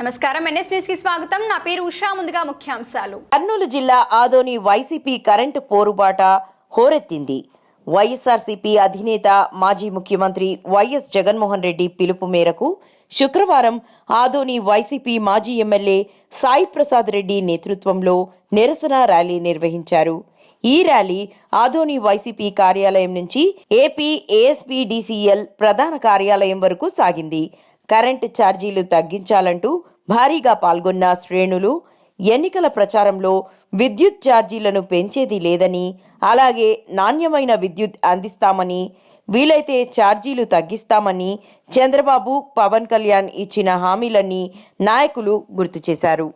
నమస్కారం NS news కి స్వాగతం. నా పేరు ఉషా. ముందుగా ముఖ్యాంశాలు. కర్నూలు జిల్లా ఆదోని వైసీపీ కరెంటు పోరుబాట హోరెత్తింది. వైఎస్ఆర్సీపీ అధినేత మాజీ ముఖ్యమంత్రి వైఎస్ జగన్మోహన్ రెడ్డి పిలుపు మేరకు శుక్రవారం ఆదోని వైసీపీ మాజీ ఎమ్మెల్యే సాయి ప్రసాద్ రెడ్డి నేతృత్వంలో నిరసన ర్యాలీ నిర్వహించారు. ఈ ర్యాలీ ఆదోని వైసీపీ కార్యాలయం నుంచి ఏపీ ఏఎస్పీడీసీఎల్ ప్రధాన కార్యాలయం వరకు సాగింది. కరెంటు ఛార్జీలు తగ్గించాలంటూ భారీగా పాల్గొన్న శ్రేణులు ఎన్నికల ప్రచారంలో విద్యుత్ ఛార్జీలను పెంచేది లేదని, అలాగే నాణ్యమైన విద్యుత్ అందిస్తామని, వీలైతే ఛార్జీలు తగ్గిస్తామని చంద్రబాబు, పవన్ కళ్యాణ్ ఇచ్చిన హామీలన్నీ నాయకులు గుర్తు చేశారు.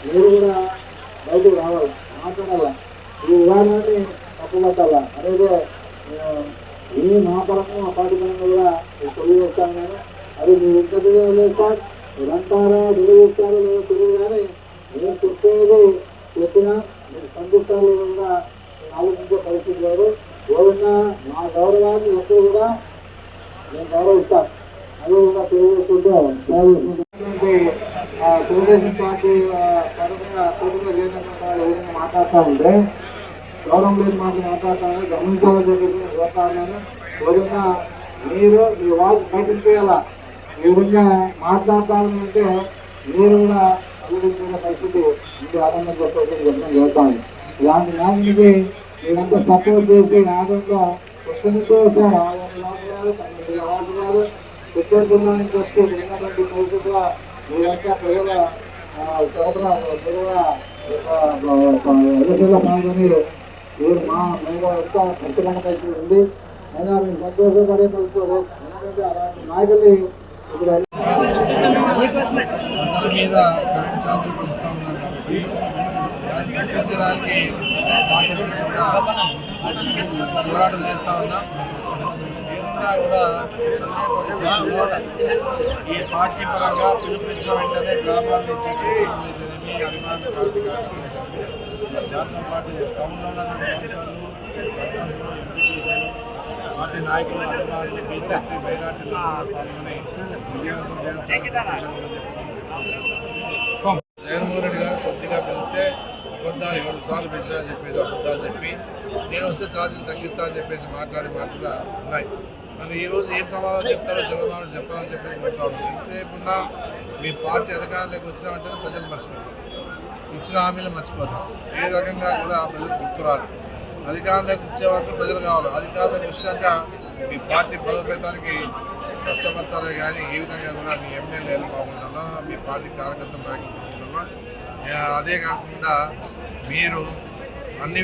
మీరు కూడా బయటకు రావాలి, మాట్లాడాలా, ఈ విధానాన్ని తప్పుపట్టాలా అనేది ఈ మా పరంగా మా పార్టీ పరంగా కూడా తెలియజేస్తాను. నేను అది మీరు ఇంత తెలియజేస్తాను, మీరు అంటారా తెలియజేస్తారో లేదో తెలియదు, కానీ నేను చెప్పేది చెప్పినా మీరు స్పందిస్తారో లేదో కూడా నేను ఆలోచించే పరిస్థితి లేదు. ఏదన్నా మా గౌరవాన్ని ఎప్పుడు కూడా నేను గౌరవిస్తాను. అదేవిధంగా తెలియజేసుకుంటూ తెలుగుదేశం పార్టీ పరంగా తెలుగులో లేనటువంటి వాళ్ళు ఏదైనా మాట్లాడుతూ ఉంటే, గౌరవం లేని మాటలు మాట్లాడుతూ ఉంటే గమనించాలని చెప్పేసి నేను కోరుతాను. ఏదైనా మీరు మీ వాయిస్ బయటపెట్టాలా, ఈ విధంగా మాట్లాడతానంటే మీరు కూడా అభివృద్ధి పరిస్థితి ఇంటి ఆనందం చెప్పేసి చెప్పడం జరుగుతాను. ఇలాంటి నాయకుడికి మీరంతా సపోర్ట్ చేసి ఆనందంగా ఎక్కడితో సార్ 6 వాసులు 9 వాసులు ఉత్తరప్రదేశ్ వచ్చి ఉన్నటువంటి పరిస్థితుల్లో మీరంతా ప్రజల ఎదుగులో పాల్గొని మీరు మేము ఎంత ఖర్చులైన పరిస్థితి ఉంది. అయినా మేము సంతోషపడే పరిస్థితి ఎందుకంటే అలాంటి నాయకుల్ని ఇప్పుడు మీద కరెంట్ ఛార్జీలు పెంచుతా ఉన్నారు కాబట్టి దాన్ని తగ్గించడానికి పోరాటం చేస్తూ ఉన్నాం. ఏదన్నా కూడా ఈ పార్టీ పరంగా పిలుపునిచ్చిన వెంటనే గ్రామాల నుంచి అభిమాన దాంతోపాటు టౌన్లో ఉన్న పార్టీ నాయకులు అధికారులు బీసీసీ మైనార్టీలు పాల్గొని విజయవంతం చేయడం చాలా సంతోషంగా చెప్తున్నాను. జగన్మోహన్ రెడ్డి గారు కొద్దిగా పెంచితే అబద్ధాలు 7 సార్లు పెంచాలని చెప్పేసి అబద్ధాలు చెప్పి నేను వస్తే ఛార్జీలు తగ్గిస్తా అని చెప్పేసి మాటలు ఉన్నాయి. మరి ఈరోజు ఏం సమాధానం చెప్తారో చంద్రబాబు చెప్పాలని చెప్పేసి పెడతా ఉన్నాం. ఎంతసేపు ఉన్నా మీ పార్టీ అధికారంలోకి వచ్చినామంటే ప్రజలు మర్చిపోతారు, ఇచ్చిన హామీలు మర్చిపోతాం, ఏ రకంగా కూడా ప్రజలు గుర్తురారు. అధికారంలోకి వచ్చే వరకు ప్రజలు కావాలి. అధికారంలోకి వచ్చాక మీ పార్టీ బలోపేతానికి కష్టపడతారే కానీ ఏ విధంగా కూడా మీ ఎమ్మెల్యేలు బాగుండాలా, మీ పార్టీ కార్యకర్తలు బాగుండాలా. అదే కాకుండా మీరు